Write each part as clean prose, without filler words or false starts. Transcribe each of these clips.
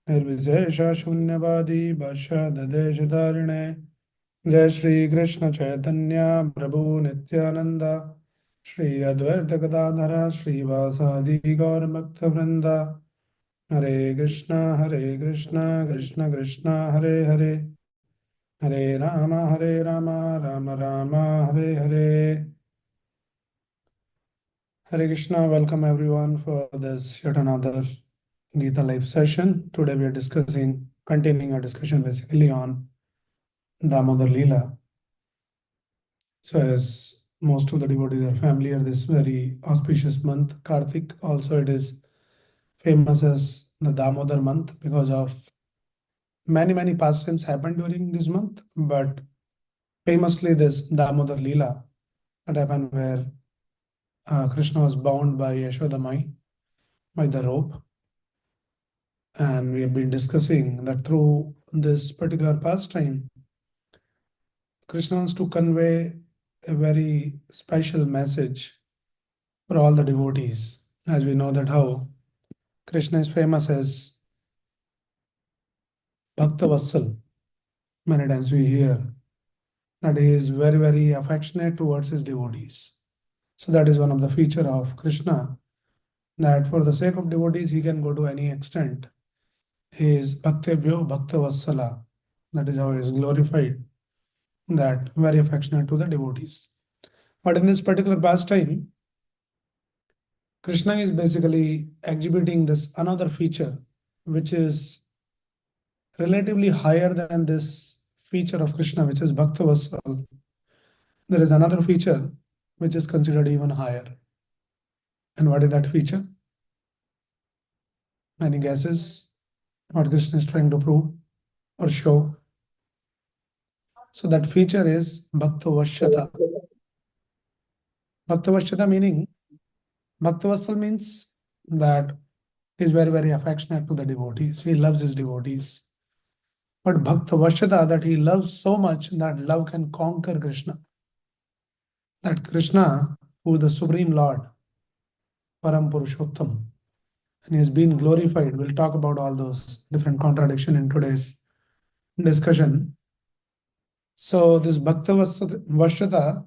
निर्विशेष शून्यवादी भाष्यदेशधारिणे जय श्री कृष्ण चैतन्य प्रभु नित्यानंद श्री अद्वैत गदाधर श्रीवासादि गौर भक्त वृंद हरे Krishna Krishna Krishna Hare Hare Hare Ram Ram Ram Hare Hare Hare Krishna, welcome everyone for this yet another Gita live session. Today we are continuing our discussion basically on Damodar Lila. So as most of the devotees are familiar, this very auspicious month, Kartik, also it is famous as the Damodar month because of many pastimes happened during this month, but famously this Damodar Lila that happened where Krishna was bound by Yashodamai by the rope. And we have been discussing that through this particular pastime, Krishna wants to convey a very special message for all the devotees. As we know that how Krishna is famous as Bhakta Vatsal. Many times we hear that he is very affectionate towards his devotees. So that is one of the feature of Krishna, that for the sake of devotees, he can go to any extent. He is Bhaktebhyo Bhakta Vatsala. That is how he is glorified, that very affectionate to the devotees. But in this particular pastime, Krishna is basically exhibiting this another feature, which is relatively higher than this feature of Krishna, which is Bhakta Vatsal. There is another feature which is considered even higher. And what is that feature? Any guesses what Krishna is trying to prove or show? So that feature is Bhakta Vashyata. Bhakta Vashyata meaning, Bhakta Vatsal means that he is very affectionate to the devotees. He loves his devotees. But Bhakta Vashyata, that he loves so much that love can conquer Krishna. That Krishna, who is the Supreme Lord, Param Purushottam, and he has been glorified. We'll talk about all those different contradictions in today's discussion. So this Bhakta Vashyata,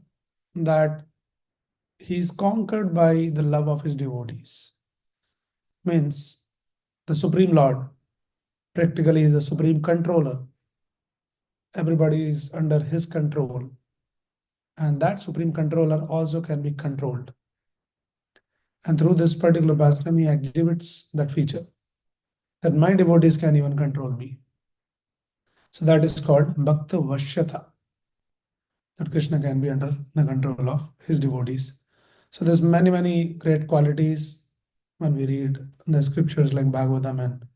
that he is conquered by the love of his devotees. Means the Supreme Lord practically is the supreme controller. Everybody is under his control. And that supreme controller also can be controlled. And through this particular pastime, he exhibits that feature, that my devotees can even control me. So that is called Bhakta Vashyata, that Krishna can be under the control of his devotees. So there's many great qualities when we read the scriptures like Bhagavatam and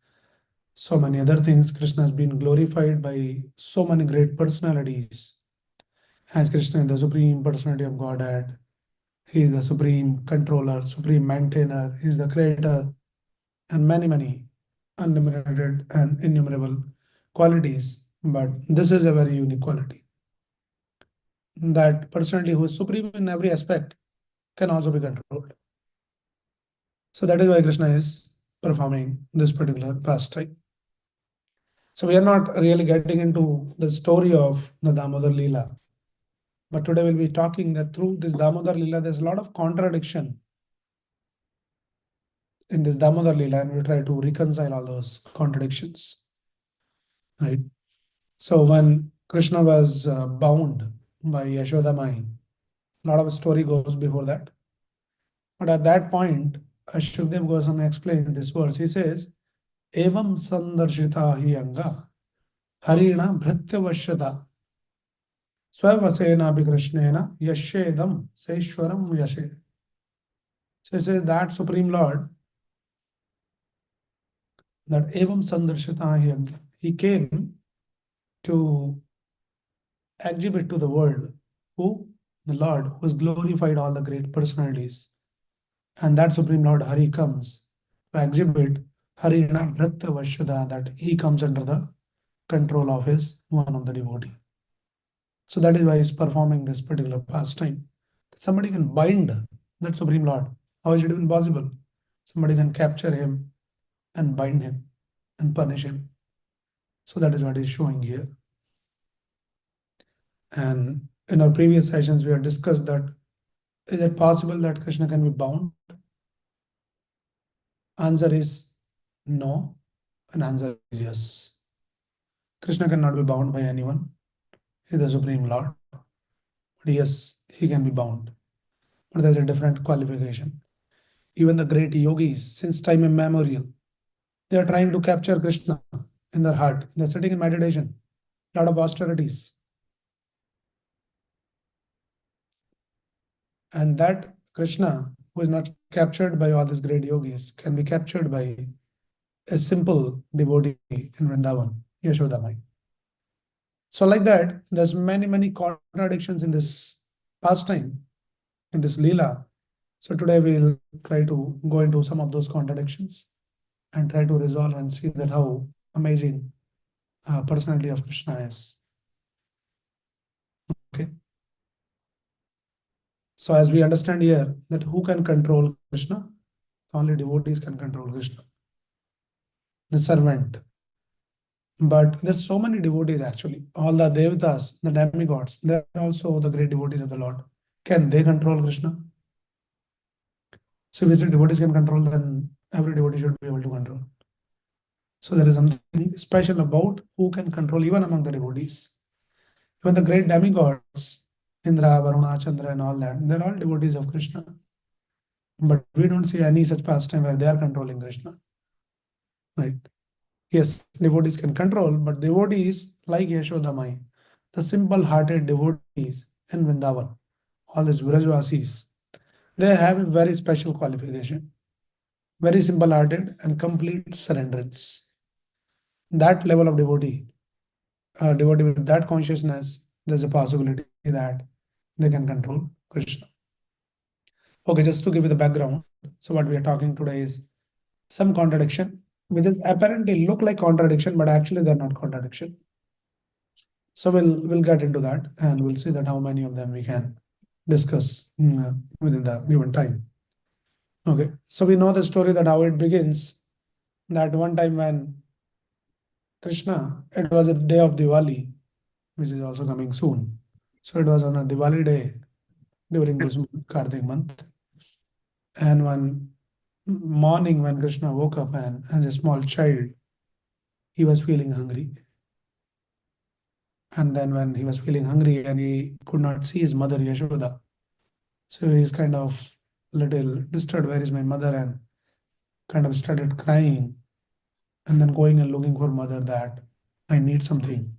so many other things. Krishna has been glorified by so many great personalities. As Krishna is the supreme personality of Godhead, he is the supreme controller, supreme maintainer, he is the creator, and many unlimited and innumerable qualities. But this is a very unique quality. That personality who is supreme in every aspect can also be controlled. So that is why Krishna is performing this particular pastime. So we are not really getting into the story of the Damodar Lila. But today we'll be talking that through this Damodar Lila, there's a lot of contradiction in this Damodar Lila, and we try to reconcile all those contradictions. Right? So when Krishna was bound by Yashoda Mai, a lot of story goes before that. But at that point, Shukdev Goswami explained this verse. He says, Evam sandarshita hi anga harina bhritya vashyata swavasena bhikrishnena yashedam seishwaram yashe. So he says that Supreme Lord, that Evam sandarshita hi anga, he came to exhibit to the world who? The Lord, who has glorified all the great personalities. And that Supreme Lord Hari comes to exhibit Harina Bhritta Vashyada, that he comes under the control of his one of the devotee. So that is why he is performing this particular pastime. Somebody can bind that Supreme Lord. How is it even possible? Somebody can capture him and bind him. and punish him. So that is what is showing here. And in our previous sessions, we have discussed that is it possible that Krishna can be bound? Answer is no, and answer is yes. Krishna cannot be bound by anyone. He is the Supreme Lord. But yes, he can be bound. But there's a different qualification. Even the great yogis, since time immemorial, they are trying to capture Krishna in their heart. They're sitting in meditation, lot of austerities. And that Krishna, who is not captured by all these great yogis, can be captured by a simple devotee in Vrindavan, Yashodamai. So, like that, there's many contradictions in this pastime, in this Lila. So, today we'll try to go into some of those contradictions and try to resolve and see that how amazing personality of Krishna is. Okay. So, as we understand here, that who can control Krishna? Only devotees can control Krishna, the servant. But there's so many devotees actually. All the devatas, the demigods, they're also the great devotees of the Lord. Can they control Krishna? So if we say devotees can control, then every devotee should be able to control. So there is something special about who can control even among the devotees. Even the great demigods, Indra, Varuna, Chandra, and all that, they're all devotees of Krishna. But we don't see any such pastime where they are controlling Krishna. Right? Yes, devotees can control, but devotees like Yashodamai, the simple-hearted devotees in Vrindavan, all these Vrajvasis, they have a very special qualification, very simple-hearted and complete surrenderance. That level of devotee, devotee with that consciousness, there's a possibility that they can control Krishna. Okay, just to give you the background, so what we are talking today is some contradiction, which is apparently look like contradiction, but actually they're not contradiction. So we'll get into that and we'll see that how many of them we can discuss within the given time. Okay, so we know the story that how it begins. That one time when Krishna, it was a day of Diwali, which is also coming soon. So it was on a Diwali day during this Kartik month. And one morning when Krishna woke up and as a small child, he was feeling hungry. And then when he was feeling hungry and he could not see his mother Yashoda, so he's kind of little disturbed, where is my mother? And kind of started crying and then going and looking for mother that I need something.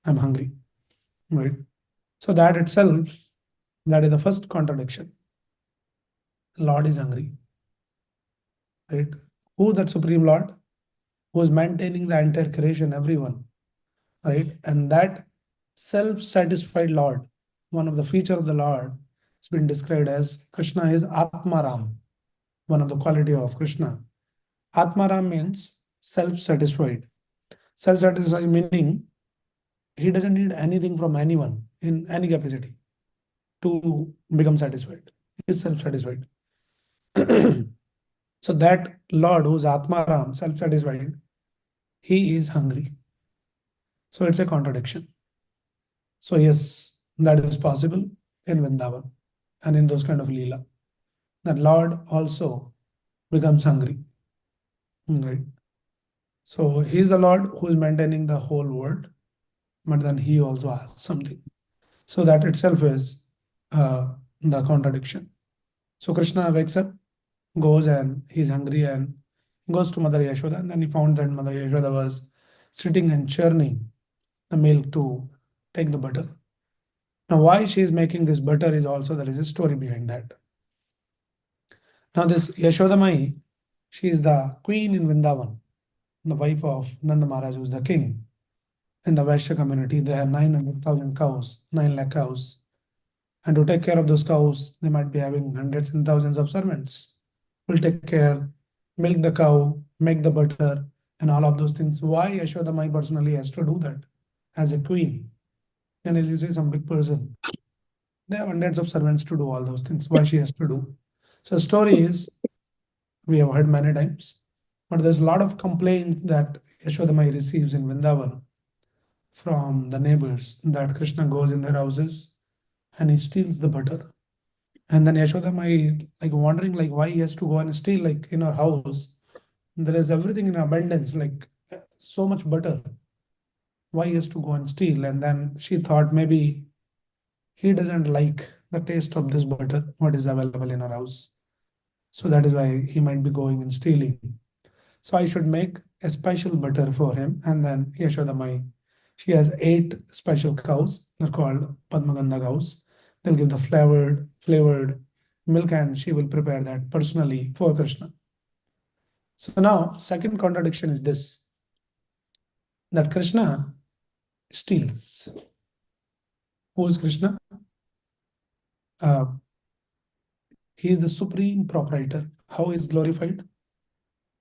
I'm hungry. Right. So that itself, that is the first contradiction. Lord is hungry. Right? Who that Supreme Lord? Who is maintaining the entire creation, everyone. Right? And that self-satisfied Lord, one of the feature of the Lord, has been described as Krishna is Atmaram, one of the quality of Krishna. Atmaram means self-satisfied. Self-satisfied meaning he doesn't need anything from anyone in any capacity to become satisfied. He is self-satisfied. So that Lord who's Atmaram, self-satisfied, he is hungry. So it's a contradiction. So yes, that is possible in Vrindavan and in those kind of Leela. That Lord also becomes hungry. Right. So he's the Lord who is maintaining the whole world, but then he also has something. So that itself is the contradiction. So Krishna wakes up, goes and he's hungry and goes to Mother Yashoda, and then he found that Mother Yashoda was sitting and churning the milk to take the butter. Now, why she is making this butter is also there is a story behind that. Now, this Yashodamai, she is the queen in Vrindavan, the wife of Nanda Maharaj, who is the king. In the Vaishya community, they have 900,000 cows, 9 lakh cows. And to take care of those cows, they might be having hundreds and thousands of servants. Will take care, milk the cow, make the butter, and all of those things. Why Yashoda Mai personally has to do that as a queen? And you see some big person. They have hundreds of servants to do all those things. Why she has to do? So story is we have heard many times. But there's a lot of complaints that Yashodamai receives in Vrindavan from the neighbors that Krishna goes in their houses and he steals the butter. And then Yashodamai like wondering like why he has to go and steal like in her house. There is everything in abundance, like so much butter. Why he has to go and steal? And then she thought maybe he doesn't like the taste of this butter, what is available in our house. So that is why he might be going and stealing. So I should make a special butter for him. And then Yashodamai, she has 8 special cows. They're called Padmagandha cows. They'll give the flavored milk, and she will prepare that personally for Krishna. So now, second contradiction is this, that Krishna steals. Who is Krishna? Uh, he is the supreme proprietor. How is glorified?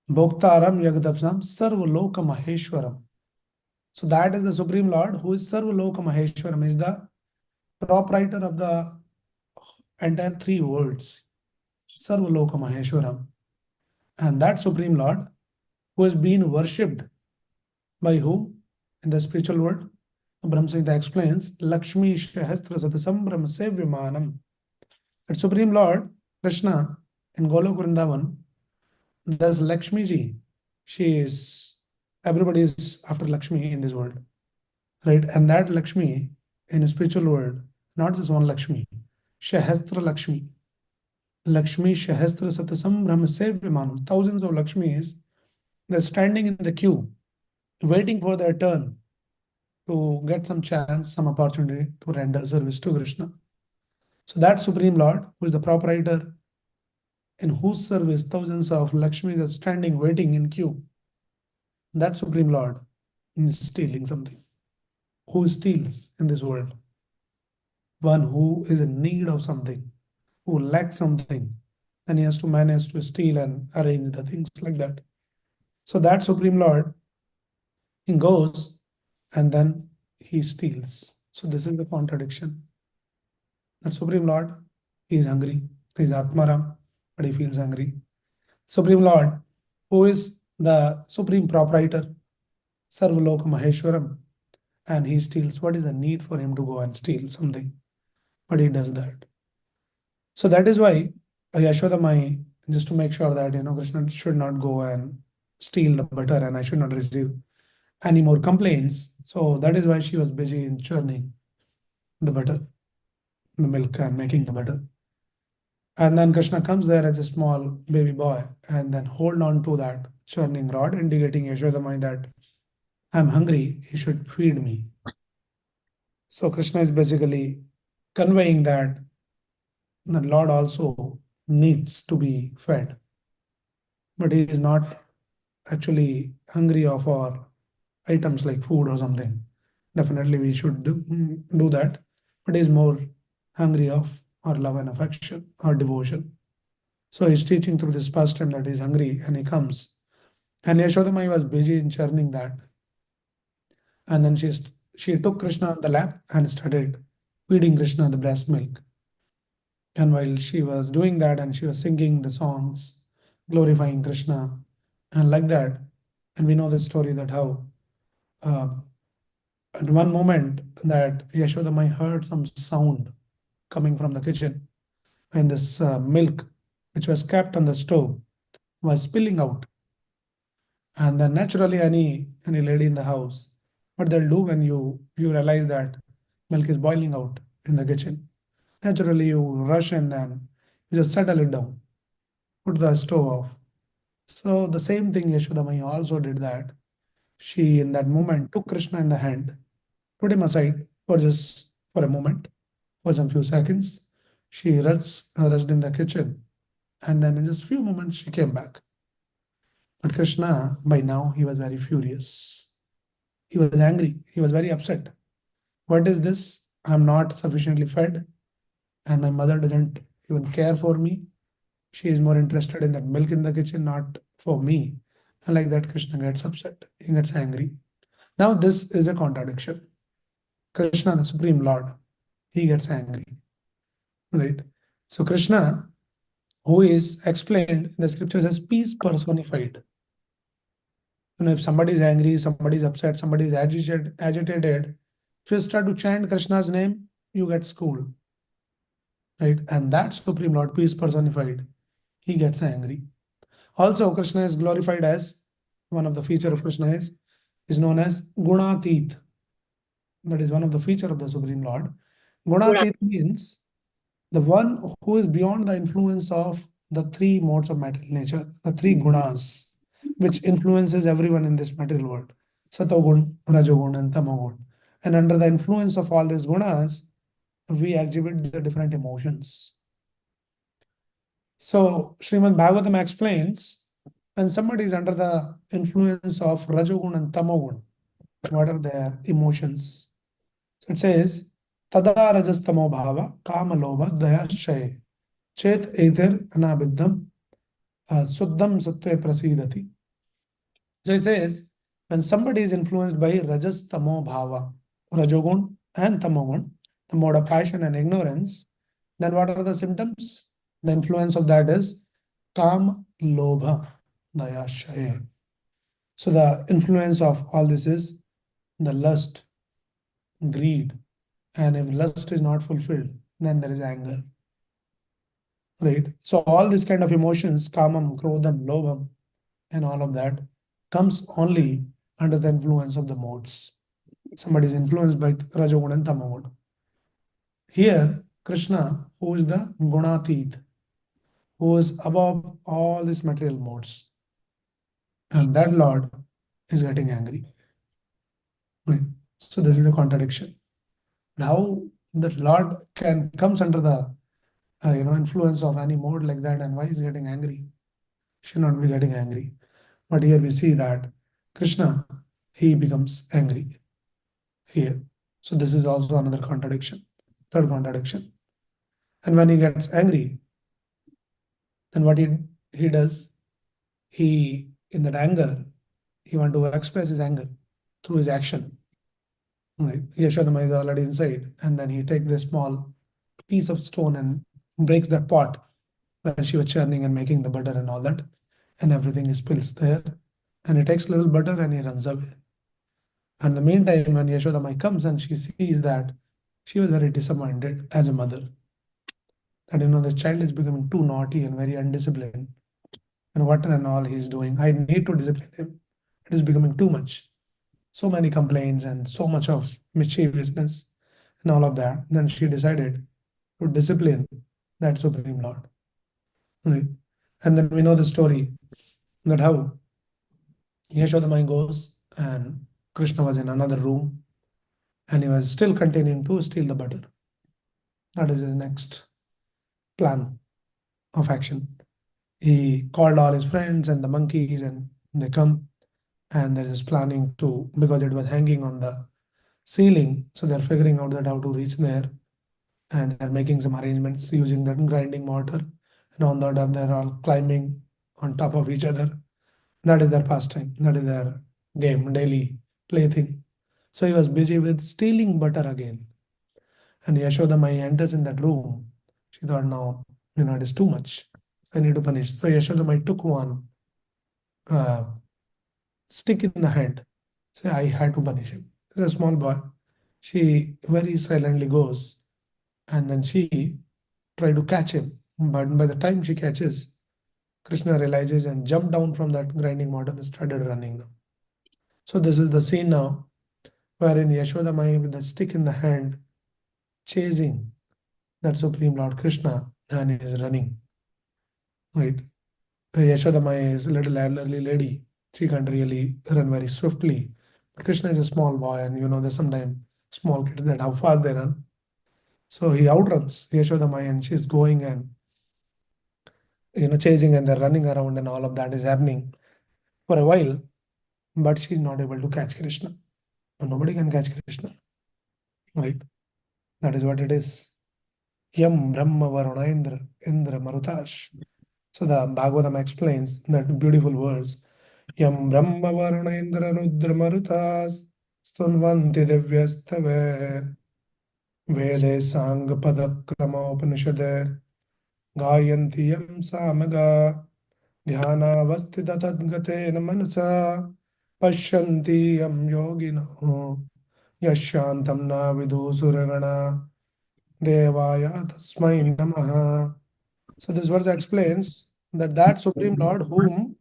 Bhoktaram Yagadapsam Sarvaloka Maheshwaram. So that is the Supreme Lord who is Sarvaloka Maheshwaram, is the proprietor of the entire 3 worlds. Sarvaloka Maheshwaram. And that Supreme Lord who has been worshipped by whom? In the spiritual world. Brahma Samhita explains Lakshmi Shahastra Satasam Brahma Sevyamanam. That Supreme Lord Krishna in Golok Vrindavan, there's Lakshmi ji. She is, everybody is after Lakshmi in this world, right? And that Lakshmi in a spiritual world, not just one Lakshmi, Shahastra Lakshmi. Lakshmi Shahastra Satasam Brahma Sevyamanam. Thousands of Lakshmis, they're standing in the queue, waiting for their turn to get some chance, some opportunity to render service to Krishna. So that Supreme Lord, who is the proprietor, in whose service thousands of Lakshmis are standing waiting in queue, that Supreme Lord is stealing something. Who steals in this world? One who is in need of something, who lacks something, then he has to manage to steal and arrange the things like that. So that Supreme Lord, he goes and then he steals. So this is the contradiction. That Supreme Lord, he is hungry. He is Atmaram, but he feels hungry. Supreme Lord, who is the supreme proprietor, Sarvaloka Maheshwaram, and he steals. What is the need for him to go and steal something? But he does that. So that is why Yashodamai, just to make sure that Krishna should not go and steal the butter and I should not receive any more complaints. So that is why she was busy in churning the butter, the milk, and making the butter. And then Krishna comes there as a small baby boy and then hold on to that churning rod, indicating Yashodamai that I'm hungry, you should feed me. So Krishna is basically conveying that the Lord also needs to be fed, but he is not actually hungry of our items like food or something. Definitely we should do that, but he is more hungry of our love and affection, our devotion. So he's teaching through this pastime that he's hungry and he comes. And Yashodamai was busy in churning that. And then she took Krishna on the lap and started feeding Krishna the breast milk. And while she was doing that and she was singing the songs, glorifying Krishna, and like that, and we know the story that how uh, at one moment that Yashodamai heard some sound coming from the kitchen, and this milk, which was kept on the stove, was spilling out. And then naturally, any lady in the house, what they'll do when you realize that milk is boiling out in the kitchen, naturally you rush and then you just settle it down, put the stove off. So the same thing Yashodamai also did that. She in that moment took Krishna in the hand, put him aside for just for a moment, for some few seconds. She rushed in the kitchen, and then in just few moments she came back. But Krishna, by now, he was very furious. He was angry. He was very upset. What is this? I'm not sufficiently fed, and my mother doesn't even care for me. She is more interested in that milk in the kitchen, not for me. And like that, Krishna gets upset. He gets angry. Now, this is a contradiction. Krishna, the Supreme Lord, he gets angry. Right? So, Krishna, who is explained in the scriptures as peace personified. If somebody is angry, somebody is upset, somebody is agitated, if you start to chant Krishna's name, you get schooled, right? And that Supreme Lord, peace personified, he gets angry. Also, Krishna is glorified as one of the feature of Krishna is known as Gunatit. That is one of the feature of the Supreme Lord. Guna. Gunatit means the one who is beyond the influence of the three modes of material nature, the three gunas, which influences everyone in this material world. Satogun, Rajogun, and Tamogun. And under the influence of all these gunas, we exhibit the different emotions. So Srimad Bhagavatam explains when somebody is under the influence of Rajogun and Tamogun, what are their emotions? So it says, Tada Rajastamo Bhava, Kama Lobha, Daya Shay, Chet Ether Anabiddham, Suddham Sattve Prasidati. So it says, when somebody is influenced by Rajas Tamo Bhava, Rajogun and Tamogun, the mode of passion and ignorance, then what are the symptoms? The influence of that is Kam Lobha Dayashaya. So the influence of all this is the lust, greed, and if lust is not fulfilled, then there is anger. Right? So all these kind of emotions, kamam, krodham, lobham, and all of that comes only under the influence of the modes. Somebody is influenced by Rajogun and Tamagun. Here, Krishna, who is the Gunatit, who is above all these material modes, and that Lord is getting angry. Right? So this is the contradiction. Now that Lord can comes under the influence of any mode like that, and why is he getting angry? Should not be getting angry. But here we see that Krishna, he becomes angry here. So this is also another contradiction, third contradiction. And when he gets angry, then what he does, he in that anger, he want to express his anger through his action. Right? Yashodama is already inside, and then he takes this small piece of stone and breaks that pot where she was churning and making the butter and all that, and everything is spills there. And he takes a little butter and he runs away. And in the meantime, when Yashodamai comes and she sees that, she was very disappointed as a mother. That the child is becoming too naughty and very undisciplined. And what and all he is doing. I need to discipline him. It is becoming too much. So many complaints and so much of mischievousness and all of that. Then she decided to discipline that Supreme Lord. Right? And then we know the story that how Yashodamai goes and Krishna was in another room and he was still continuing to steal the butter. That is his next plan of action. He called all his friends and the monkeys, and they come, and there is planning to, because it was hanging on the ceiling, so they're figuring out that how to reach there, and they're making some arrangements using that grinding mortar, and on that they're all climbing on top of each other. That is their pastime. That is their game, daily plaything. So he was busy with stealing butter again. And Yashoda Mai enters in that room. She thought, now, it is too much. I need to punish. So Yashoda Mai took one uh, stick in the hand. Say, I had to punish him. He's a small boy. She very silently goes and then she tried to catch him. But by the time she catches, Krishna realizes and jumped down from that grinding mortar and started running now. So this is the scene now wherein Yashoda Mai with the stick in the hand chasing that Supreme Lord Krishna and he is running. Right. Yashoda Mai is a little elderly lady. She can't really run very swiftly. But Krishna is a small boy, and there's sometimes small kids that how fast they run. So he outruns Yashoda Mai, and she's going and chasing, and they're running around, and all of that is happening for a while. But she's not able to catch Krishna. And nobody can catch Krishna. Right? That is what it is. Yam Brahma Varuna Indra Marutash. So the Bhagavatam explains that beautiful words. Yam Brahma Varuna Indra Rudra Marutas Stunvanti Divyastave Vede Sang Padakrama Upanishade Gayanti Yam Samaga Dhyana Vastita Tadgate Manasa Pashyanti yam yogino yashantam na vidu suragana devaya tasmai namaha. So this verse explains that Supreme Lord whom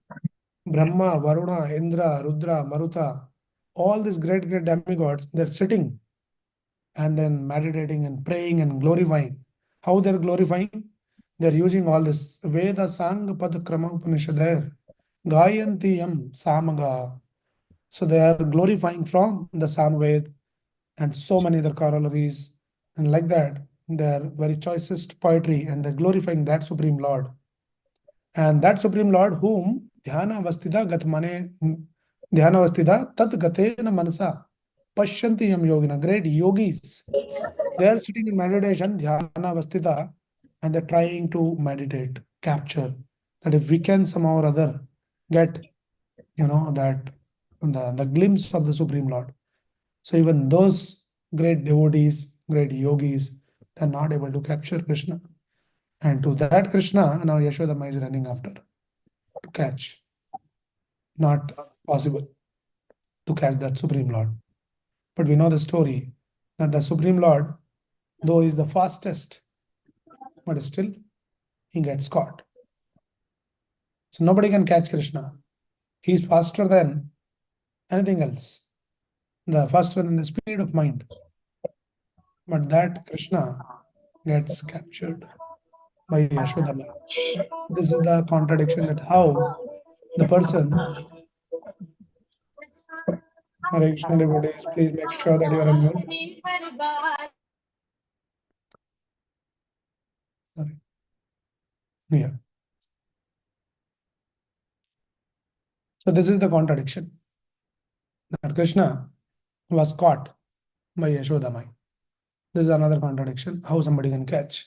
Brahma, Varuna, Indra, Rudra, Maruta, all these great demigods, they're sitting and then meditating and praying and glorifying. How they're glorifying? They're using all this Veda Sang Pad Krama Upanishad, Gayanti Yam Samaga. So they are glorifying from the Samved and so many other corollaries. And like that, they're very choicest poetry and they're glorifying that Supreme Lord. And that Supreme Lord whom Dhyana Vastida Gatmane Dhyana Vastida Tat Gatena Manasa Pashyanti Yam Yogina, great yogis. They are sitting in meditation, Dhyana Vastida, and they're trying to meditate, capture. That if we can somehow or other get, that the glimpse of the Supreme Lord. So even those great devotees, great yogis, they're not able to capture Krishna. And to that Krishna, now Yashodama is running after to catch. Not possible to catch that Supreme Lord. But we know the story that the Supreme Lord, though is the fastest, but still he gets caught. So nobody can catch Krishna. He's faster than anything else, the faster than the speed of mind. But that Krishna gets captured by Yashodama. This is the contradiction that how the person, Hare Krishna devotees, please make sure that you are on mute. Sorry. Yeah. So this is the contradiction that Krishna was caught by Yashodamai. This is another contradiction, how somebody can catch.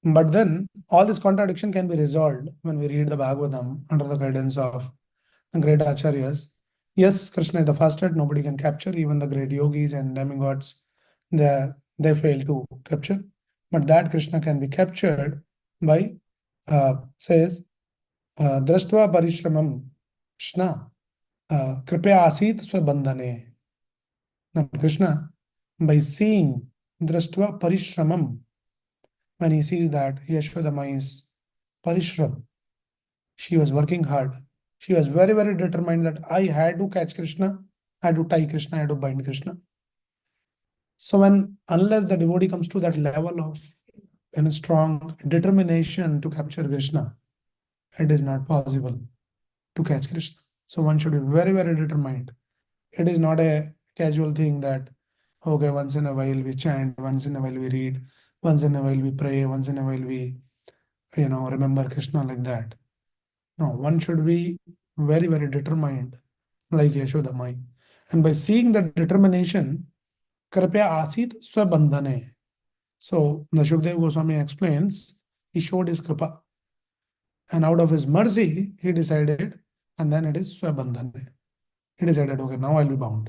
But then all this contradiction can be resolved when we read the Bhagavatam under the guidance of the great acharyas. Yes, Krishna is the fastest, nobody can capture, even the great yogis and demigods, they fail to capture. But that Krishna can be captured by, says, Drashtva Parishramam Krishna, Kripya Asit Swabandhane. Now, Krishna, by seeing Drashtva Parishramam, when he sees that Yashodama is Parishram, she was working hard. She was very determined that I had to catch Krishna, I had to tie Krishna, I had to bind Krishna. So unless the devotee comes to that level of strong determination to capture Krishna, it is not possible to catch Krishna. So one should be very determined. It is not a casual thing that, okay, once in a while we chant, once in a while we read, once in a while we pray, once in a while we, remember Krishna like that. No, one should be very determined, like Yashodamai. And by seeing that determination, Kripya Asit Swabandhane. So the Shukdev Goswami explains, he showed his Kripa. And out of his mercy, he decided, and then it is Swabandhane. He decided, okay, now I'll be bound.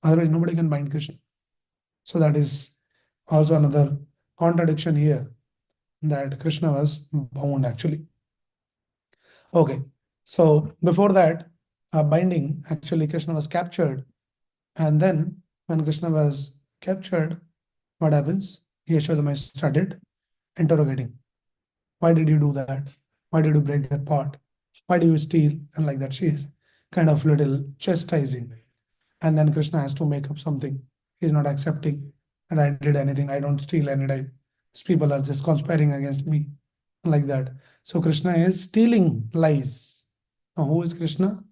Otherwise, nobody can bind Krishna. So that is also another contradiction here, that Krishna was bound actually. Okay, so before that, binding, actually Krishna was captured. And then when Krishna was captured, what happens? Yashodama started interrogating. Why did you do that? Why did you break that pot? Why do you steal? And like that, she is kind of little chastising. And then Krishna has to make up something. He's not accepting and I did anything. I don't steal any time. These people are just conspiring against me. Like that. So Krishna is stealing lies. Now who is Krishna?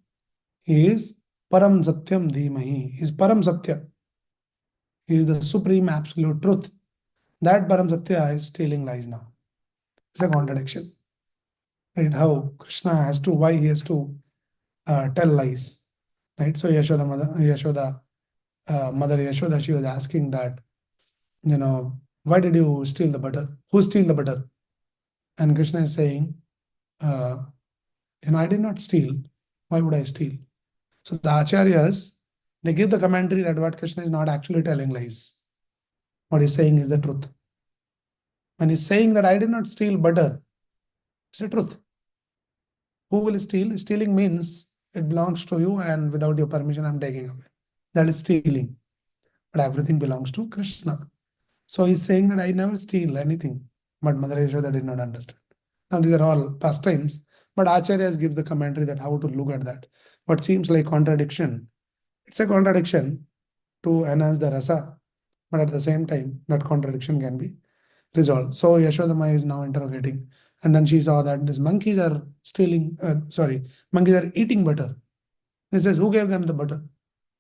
He is Param Satyam Dhimahi. He is Param Satya. He is the supreme absolute truth. That Param Satya is stealing lies now. It's a contradiction. Right? How Krishna has to, why he has to tell lies. Right? So Mother Yashoda, she was asking that, why did you steal the butter? Who steal the butter? And Krishna is saying, I did not steal. Why would I steal? So the acharyas, they give the commentary that what Krishna is not actually telling lies. What he's saying is the truth. When he's saying that I did not steal butter, it's the truth. Who will steal? Stealing means It belongs to you, and without your permission, I'm taking away. That is stealing. But everything belongs to Krishna. So he's saying that I never steal anything. But Mother Yashoda did not understand. Now these are all pastimes, but Acharyas give the commentary that how to look at that. What seems like contradiction, it's a contradiction to enhance the rasa, but at the same time, that contradiction can be resolved. So Yashodama is now interrogating, and then she saw that these monkeys are stealing, monkeys are eating butter. He says, who gave them the butter?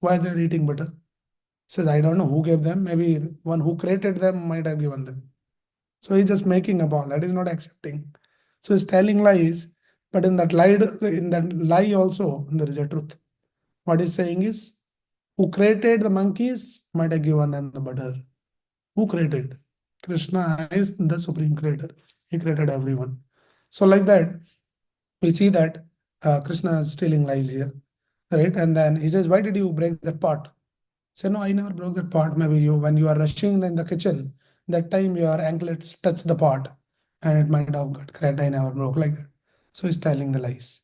Why they're eating butter? Says, I don't know who gave them. Maybe one who created them might have given them. So he's just making a bond. That is not accepting. So he's telling lies, but in that lie also, there is a truth. What he's saying is, who created the monkeys might have given them the butter. Who created? Krishna is the supreme creator. He created everyone. So like that, we see that Krishna is stealing lies here, right? And then he says, why did you break that pot? Say, no, I never broke that pot. Maybe when you are rushing in the kitchen, that time your anklets touch the pot and it might have got cracked. I never broke like that. So he's telling the lies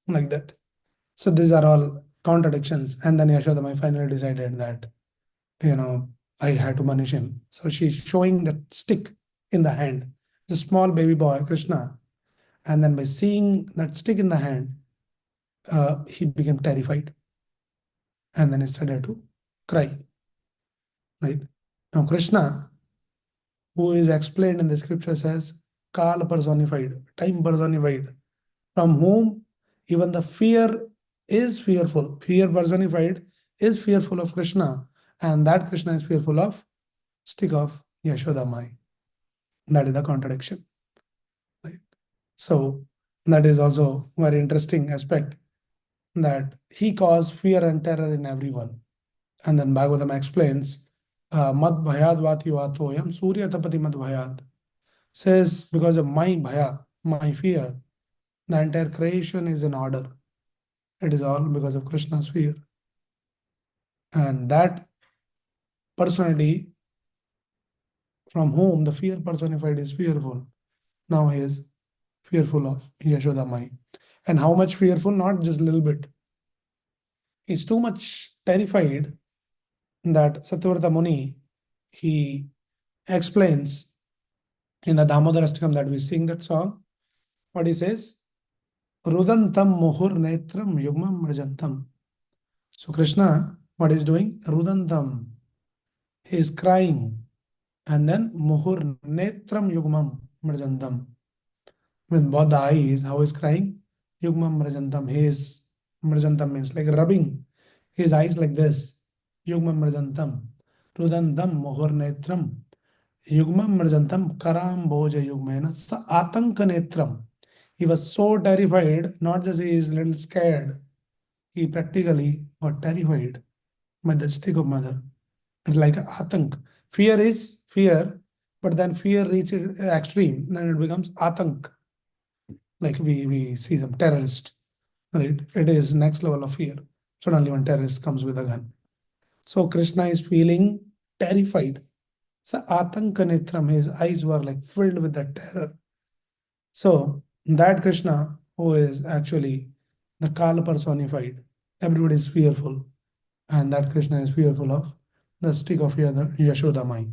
like that. So these are all contradictions. And then Yashodama finally decided that, I had to punish him. So she's showing that stick in the hand, the small baby boy, Krishna. And then by seeing that stick in the hand, he became terrified. And then he started to cry. Right? Now, Krishna, who is explained in the scriptures as Kala personified, time personified, from whom even the fear is fearful. Fear personified is fearful of Krishna, and that Krishna is fearful of stick of Yashoda Mai. That is the contradiction. Right? So that is also very interesting aspect that he caused fear and terror in everyone. And then Bhagavatam explains, Mad bhayad vati vatoyam surya tapati mad bhayad. Says, because of my bhaya, my fear, the entire creation is in order. It is all because of Krishna's fear. And that personality from whom the fear personified is fearful, now he is fearful of Yashoda Mai. And how much fearful? Not just a little bit. He's too much terrified that Satyavrata Muni, he explains in the Damodar Ashtakam that we sing that song, what he says, Rudantam muhur netram yugmam mrijantam. So Krishna, what is doing? Rudantam. He is crying. And then muhur netram yugmam mrijantam. With both the eyes, how is crying? Yugmam mrijantam. He is, mrijantam means like rubbing his eyes like this. Yugmam mrijantam. Rudantam muhur netram. Yugmam mrijantam karam bhoja yugmena sa atanka netram. He was so terrified, not just he is a little scared, he practically got terrified by the stick of mother. It's like atank. Fear is fear, but then fear reaches extreme, then it becomes atank. Like we see some terrorist, right? It is next level of fear. Suddenly one terrorist comes with a gun. So Krishna is feeling terrified. So atanka netram, his eyes were like filled with that terror. So that Krishna, who is actually the Kala personified, everybody is fearful, and that Krishna is fearful of the stick of Yashoda Mai.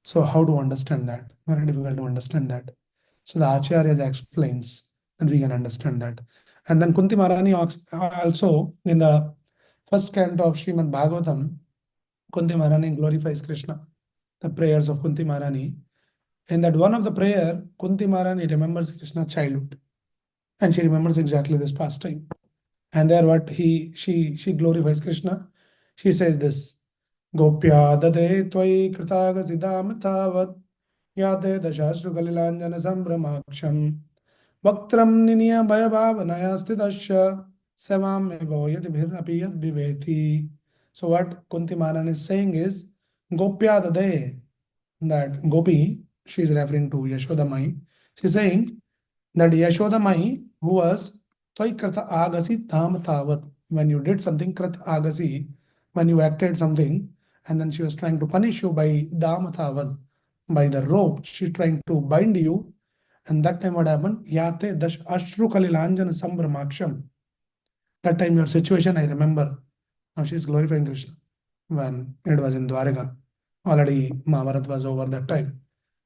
So how to understand that? Very difficult to understand that. So the Acharya explains, and we can understand that. And then Kunti Maharani also in the first canto of Srimad Bhagavatam, Kunti Maharani glorifies Krishna. The prayers of Kunti Maharani. In that one of the prayer, Kunti Maharani remembers Krishna's childhood, and she remembers exactly this pastime. And there, what she glorifies Krishna. She says this: Gopya dade tvai kritaga siddham tavat yate dashashru kalilanjana sambramaksham vaktram ninya bhayabhavanaya sthitasya savam evo yad bhirapi yad viveti. So what Kunti Maharani is saying is, Gopya dade, that Gopi, she is referring to Yashoda Mai. She is saying that Yashoda Mai, who was Toy Krata Agasi Dham Tavat, when you did something, Krat Agasi, when you acted something, and then she was trying to punish you by Dham Tavat, by the rope, she trying to bind you, and that time what happened? Yate Dash Ashru Kalilanjana Sambramaksham. That time your situation, I remember. Now she's glorifying Krishna when it was in Dwarika. Already Mahabharata was over that time.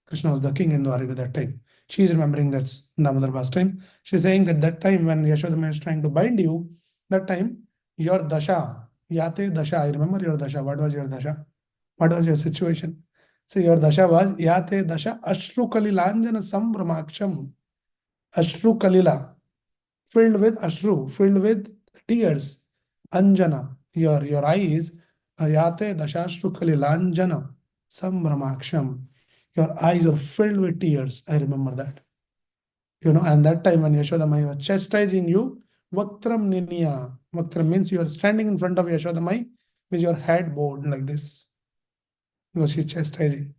Krishna was the king in Dwarika that time. She's remembering that's Damodar past time. She's saying that that time when Yashodama is trying to bind you, that time your dasha, yate dasha, I remember your dasha. What was your dasha? What was your situation? So your dasha was yate dasha ashru kalilanjana sambramaksham. Ashru kalila, filled with ashru, filled with tears. Anjana, your eyes, ayate dashashru kalilanjana sambramaksham. Your eyes are filled with tears. I remember that. And that time when Yashodamai was chastising you, Vaktram Ninya. Vaktram means you are standing in front of Yashodamai with your head bowed like this. Because she's chastising.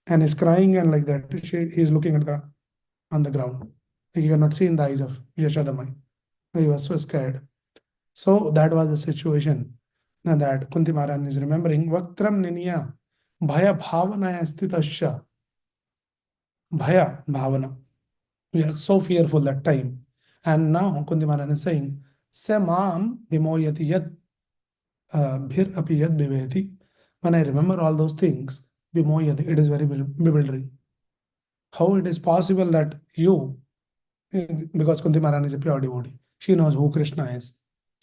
And is crying and like that. He's looking at on the ground. He cannot see in the eyes of Yashodamai. He was so scared. So that was the situation that Kunti Maharani is remembering. Vaktram Ninya Bhaya Bhavana Stitasya. Bhaya Bhavana. We are so fearful that time. And now Kunti Maharani is saying, Samam Vimoyati Yad Bhir Api Yad Biveti. When I remember all those things, Vimoyati, it is very bewildering. How it is possible that you, because Kunti Maharani is a pure devotee, she knows who Krishna is.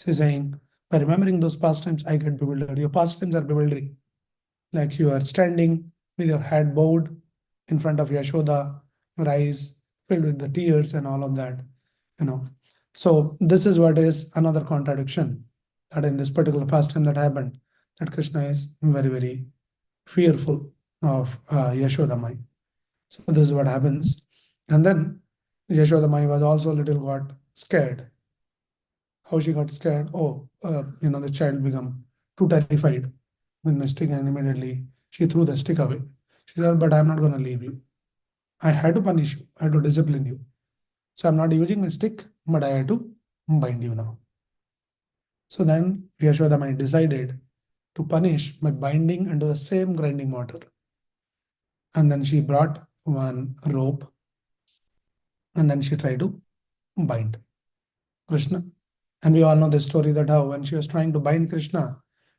She's saying, by remembering those pastimes, I get bewildered. Your pastimes are bewildering. Like you are standing with your head bowed in front of Yashoda, your eyes filled with the tears and all of that. So this is what is another contradiction that in this particular pastime that happened, that Krishna is very, very fearful of Yashodamai. So this is what happens. And then Yashodamai was also a little got scared. How she got scared? The child became too terrified with my stick, and immediately she threw the stick away. She said, but I'm not going to leave you. I had to punish you. I had to discipline you. So I'm not using my stick, but I had to bind you now. So then Yashodamai decided to punish by binding into the same grinding mortar. And then she brought one rope and then she tried to bind Krishna. And we all know the story that how when she was trying to bind Krishna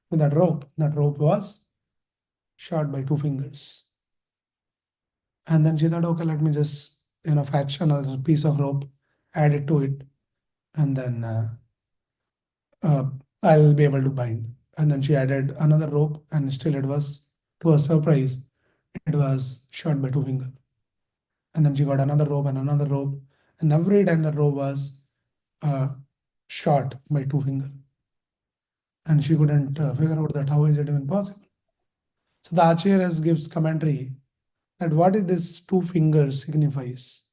with that rope was shot by 2 fingers. And then she thought, okay, let me just, fetch another piece of rope, add it to it, and then I'll be able to bind. And then she added another rope, and still it was, to her surprise, it was shot by 2 fingers. And then she got another rope, and every time the rope was shot by 2 fingers. And she couldn't figure out that how is it even possible. So the Acharyas gives commentary that what is this 2 fingers signifies.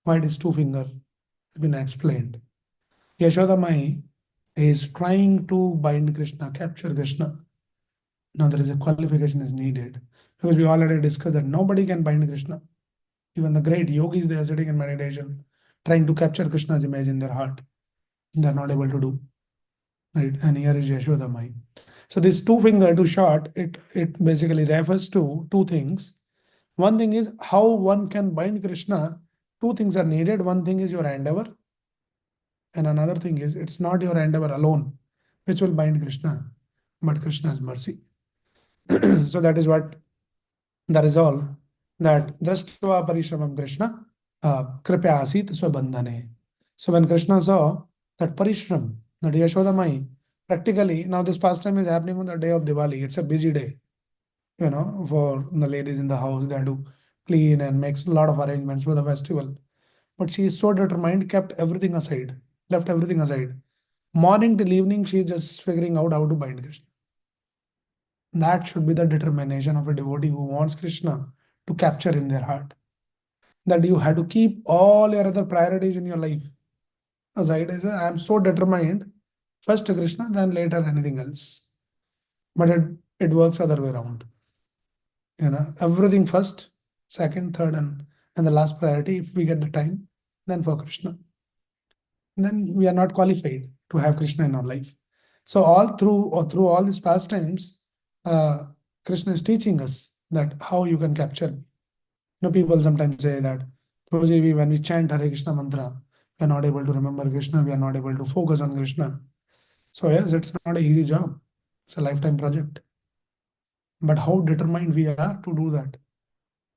Why it is 2 fingers has been explained. Yashodamai is trying to bind Krishna, capture Krishna. Now there is a qualification is needed because we already discussed that nobody can bind Krishna. Even the great yogis, they are sitting in meditation, trying to capture Krishna's image in their heart. They are not able to do. Right? And here is Yashodamai. So this 2 finger to shot, it basically refers to 2 things. One thing is how one can bind Krishna. 2 things are needed. One thing is your endeavor. And another thing is it's not your endeavor alone which will bind Krishna, but Krishna's mercy. So that is what the resolve that Drashtva Parishramam Krishna Kripya Asit Swabandhane. So when Krishna saw that Parishram, that Yashodamai, practically now this pastime is happening on the day of Diwali. It's a busy day, for the ladies in the house. They have to clean and make a lot of arrangements for the festival. But she is so determined, kept everything aside, left everything aside. Morning till evening, she is just figuring out how to bind Krishna. That should be the determination of a devotee who wants Krishna to capture in their heart. That you have to keep all your other priorities in your life. Aside, I am so determined, first Krishna, then later anything else. But it works other way around. Everything first, second, third, and the last priority, if we get the time, then for Krishna. Then we are not qualified to have Krishna in our life. So through all these pastimes, Krishna is teaching us that how you can capture me. People sometimes say that, Prabhuji, when we chant Hare Krishna mantra, we are not able to remember Krishna, we are not able to focus on Krishna. So yes, it's not an easy job. It's a lifetime project. But how determined we are to do that.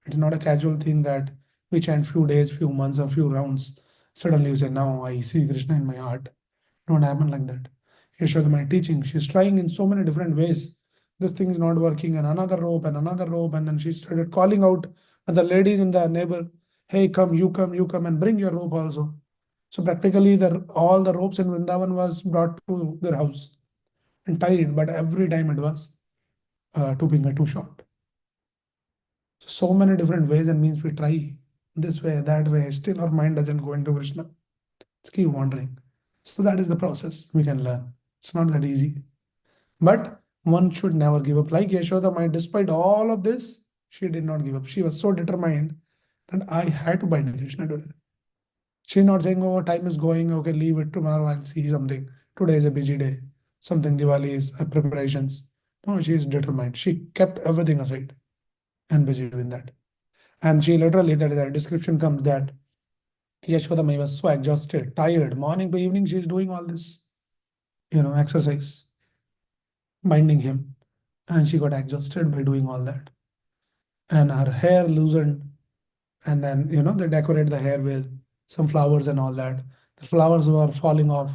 It's not a casual thing that we chant few days, few months, or few rounds. Suddenly you say, now I see Krishna in my heart. Don't happen like that. Yashoda, my teaching, she's trying in so many different ways. This thing is not working, and another rope, and then she started calling out other ladies in the neighbor, hey, you come, and bring your rope also. So practically, all the ropes in Vrindavan was brought to their house and tied, but every time it was two finger too short. So many different ways and means we try this way, that way. Still, our mind doesn't go into Krishna. It's keep wandering. So that is the process we can learn. It's not that easy. But one should never give up. Like Yashoda, mind, despite all of this, she did not give up. She was so determined that I had to bind Krishna today. She's not saying, oh, time is going, okay, leave it tomorrow, I'll see something. Today is a busy day. Something Diwali is preparations. No, she is determined. She kept everything aside and busy doing that. And she literally, that the description comes that Yashoda Mai was so exhausted, tired, morning to evening, she's doing all this, exercise, binding him. And she got exhausted by doing all that. And her hair loosened. And then, they decorate the hair with some flowers and all that. The flowers were falling off.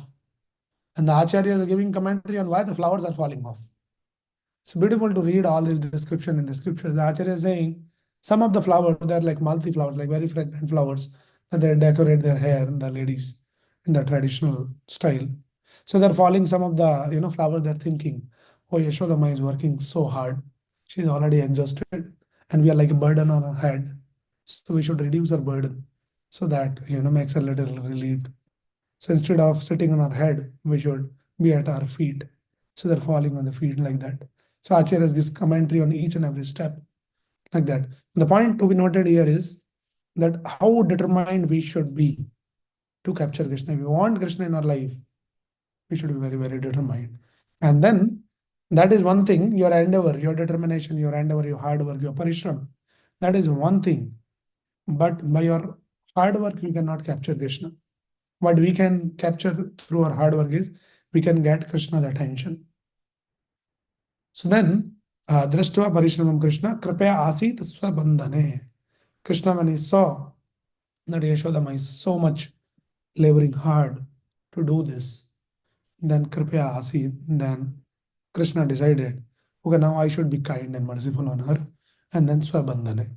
And the Acharya is giving commentary on why the flowers are falling off. It's beautiful to read all this description in the scriptures. The Acharya is saying some of the flowers, they're like multi flowers, like very fragrant flowers, that they decorate their hair, the ladies, in the traditional style. So they're falling some of the flowers, they're thinking, oh, Yashodama is working so hard. She's already exhausted, and we are like a burden on her head. So we should reduce her burden so that makes her a little relieved. So instead of sitting on our head, we should be at our feet. So they're falling on the feet like that. So Acharya gives commentary on each and every step like that. The point to be noted here is that how determined we should be to capture Krishna. If we want Krishna in our life, we should be very, very determined. And then that is one thing, your endeavor, your determination, your endeavor, your hard work, your parishram. That is one thing. But by your hard work, you cannot capture Krishna. What we can capture through our hard work is we can get Krishna's attention. So then, Drashtva Parishramam Krishna, Kripaya Asit Swabandhane. Krishna, when he saw that Yashodama is so much laboring hard to do this, then Kripaya Asit, then Krishna decided, okay, now I should be kind and merciful on her. And then Swabandhane.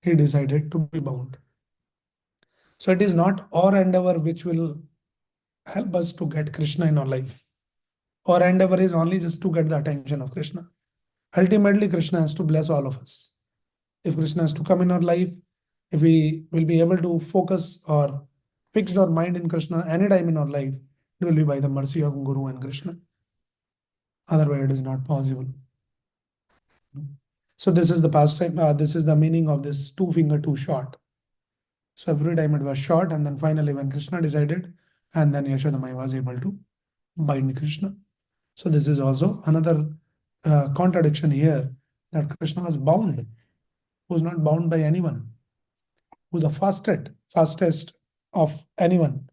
He decided to be bound. So it is not our endeavor which will help us to get Krishna in our life. Our endeavor is only just to get the attention of Krishna. Ultimately, Krishna has to bless all of us. If Krishna has to come in our life, if we will be able to focus or fix our mind in Krishna anytime in our life, it will be by the mercy of Guru and Krishna. Otherwise, it is not possible. So this is the pastime. This is the meaning of this two finger too short. So every time it was short, and then finally when Krishna decided, and then Yashodamai was able to bind Krishna. So this is also another contradiction here, that Krishna was bound, who's not bound by anyone, who's the fastest of anyone,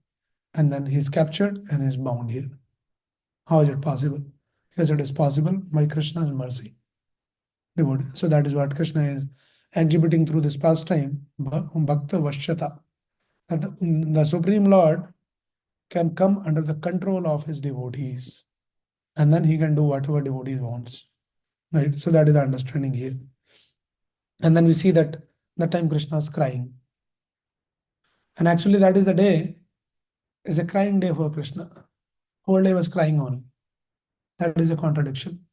and then he's captured and is bound here. How is it possible? Yes, it is possible by Krishna's mercy. So that is what Krishna is exhibiting through this pastime, Bhakta Vashyata, that the Supreme Lord can come under the control of his devotees, and then he can do whatever devotee wants. Right? So that is the understanding here. And then we see that that time Krishna is crying. And actually that is the day, is a crying day for Krishna. Whole day was crying on. That is a contradiction.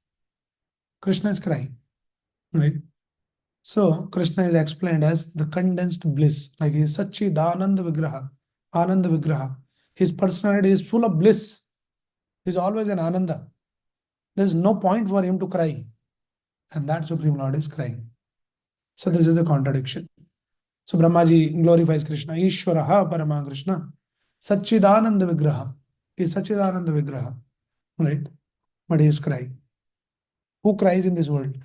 Krishna is crying. Right? So Krishna is explained as the condensed bliss, like he is Sachidananda Vigraha, Ananda Vigraha. His personality is full of bliss. He is always an Ananda. There is no point for him to cry. And that Supreme Lord is crying. So this is the contradiction. So Brahmaji glorifies Krishna, Ishwaraha Parama Krishna, Sachidananda Vigraha. He is Sachidananda Vigraha. Right? But he is crying. Who cries in this world?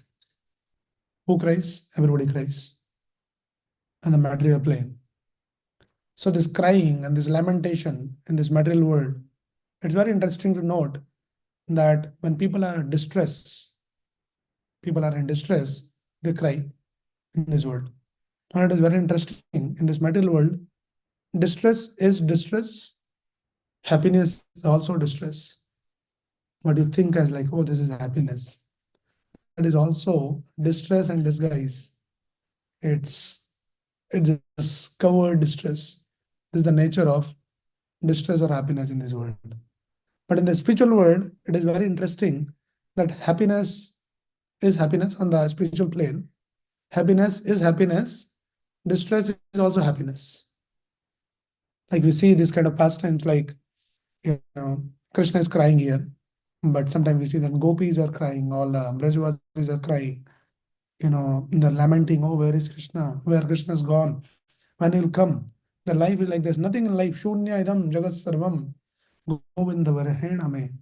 Who cries? Everybody cries. And the material plane. So this crying and this lamentation in this material world, it's very interesting to note that when people are in distress, they cry in this world. And it is very interesting. In this material world, distress is distress, happiness is also distress. What you think as like, oh, this is happiness. That is also distress and disguise. It's it's just covered distress. This is the nature of distress or happiness in this world. But in the spiritual world, it is very interesting that happiness is happiness on the spiritual plane. Happiness is happiness. Distress is also happiness. Like we see this kind of pastimes, like Krishna is crying here, but sometimes we see that gopis are crying, all the Brajavasis are crying. They're lamenting, oh, where is Krishna? Where Krishna's gone? When he'll come? The life is like there's nothing in life. Shunya idam jagat sarvam govinda varhename.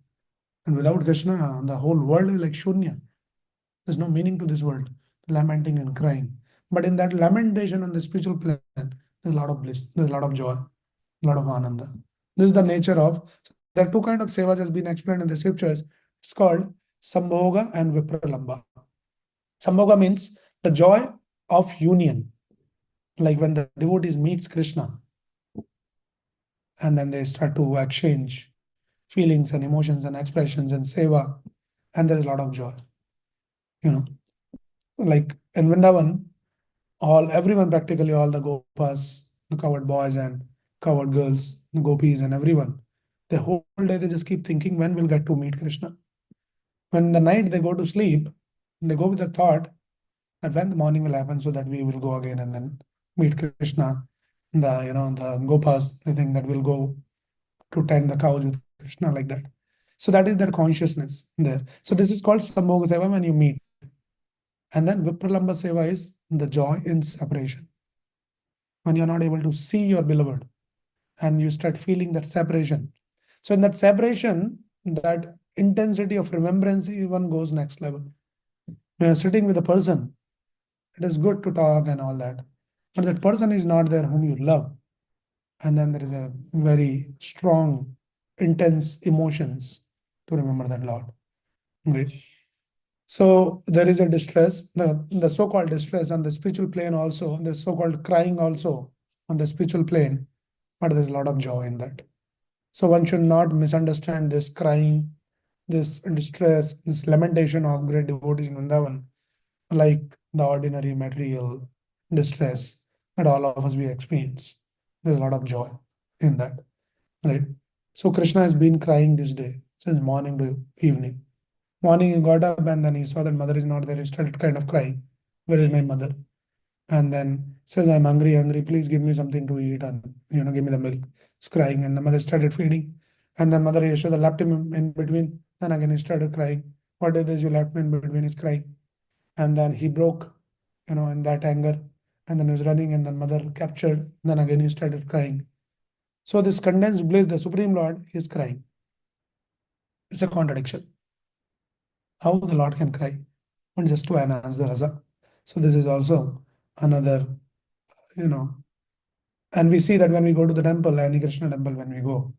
And without Krishna, the whole world is like shunya. There's no meaning to this world, lamenting and crying. But in that lamentation on the spiritual plane, there's a lot of bliss, there's a lot of joy, a lot of ananda. This is the nature of. There are two kinds of sevas has been explained in the scriptures. It's called Sambhoga and Vipralamba. Sambhoga means the joy of union, like when the devotees meets Krishna, and then they start to exchange feelings and emotions and expressions and seva, and there is a lot of joy. Like in Vrindavan, everyone practically, all the gopas, the coward boys and coward girls, the gopis and everyone, the whole day they just keep thinking when we'll get to meet Krishna. When the night they go to sleep, they go with the thought that when the morning will happen so that we will go again and then meet Krishna. The gopas, they think that we'll go to tend the cows with Krishna like that. So that is their consciousness there. So this is called Sambhoga Seva when you meet. And then Vipralamba Seva is the joy in separation. When you're not able to see your beloved and you start feeling that separation. So in that separation, that intensity of remembrance even goes next level. When you're sitting with a person, it is good to talk and all that. But that person is not there whom you love. And then there is a very strong, intense emotions to remember that Lord. Great. So there is a distress, the so-called distress on the spiritual plane also, the so-called crying also on the spiritual plane, but there's a lot of joy in that. So one should not misunderstand this crying, this distress, this lamentation of great devotees in Vrindavan, like the ordinary material distress that all of us we experience. There's a lot of joy in that, right? So Krishna has been crying this day since morning to evening. Morning he got up and then he saw that mother is not there. He started kind of crying. Where is my mother? And then says, I'm hungry, hungry. Please give me something to eat and give me the milk. He's crying, and the mother started feeding. And then Mother Yashoda left him in between. Then again he started crying. What is this you left me in between? He's crying. And then he broke, in that anger. And then he was running, and then mother captured. Then again he started crying. So this condensed bliss, the Supreme Lord, is crying. It's a contradiction. How the Lord can cry? And just to enhance the rasa. So this is also another, and we see that when we go to the temple, any Krishna temple, when we go,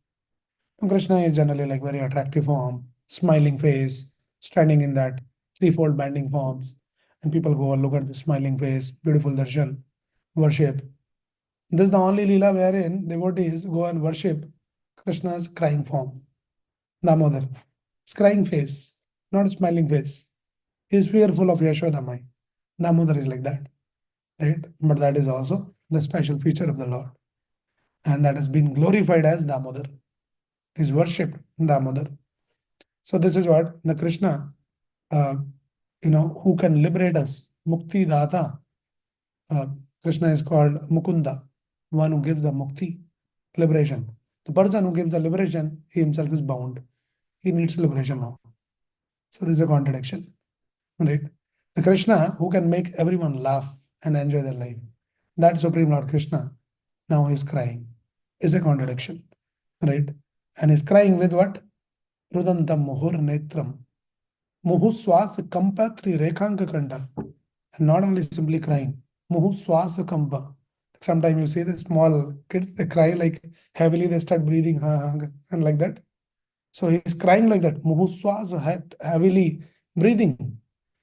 Krishna is generally like very attractive form, smiling face, standing in that threefold bending forms, and people go and look at the smiling face, beautiful darshan, worship. This is the only lila wherein devotees go and worship Krishna's crying form, Damodar. It's crying face, not a smiling face. He is fearful of Yashodamai. Damodar is like that, right? But that is also the special feature of the Lord. And that has been glorified as Damodar. Is worshipped Damodar. So this is what the Krishna, who can liberate us. Mukti Data. Krishna is called Mukunda, one who gives the mukti, liberation. The person who gives the liberation, he himself is bound. He needs liberation now. So this is a contradiction. Right? The Krishna who can make everyone laugh and enjoy their life. That Supreme Lord Krishna, now he is crying. Is a contradiction. Right? And he's crying with what? Rudantam muhur netram. Muhu swasa kampa rekanka kanda. And not only simply crying. Muhu swasa kampa. Sometimes you see the small kids, they cry like heavily, they start breathing, and like that. So he's crying like that, Muhuswas heavily breathing.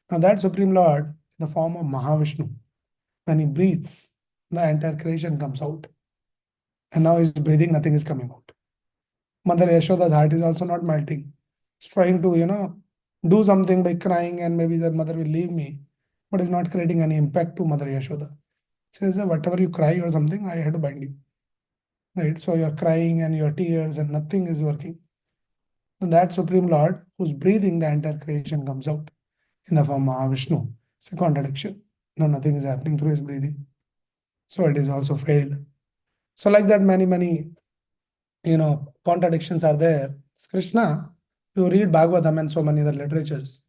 Now that Supreme Lord, in the form of Mahavishnu, when he breathes, the entire creation comes out. And now he's breathing, nothing is coming out. Mother Yashoda's heart is also not melting. He's trying to, do something by crying, and maybe the mother will leave me, but is not creating any impact to Mother Yashoda. She says that whatever you cry or something, I had to bind you. Right? So you're crying and your tears and nothing is working. And that Supreme Lord who's breathing, the entire creation comes out in the form of Vishnu. It's a contradiction. No, nothing is happening through his breathing. So it is also failed. So like that, many, contradictions are there. Krishna, you read Bhagavatam and so many other literatures,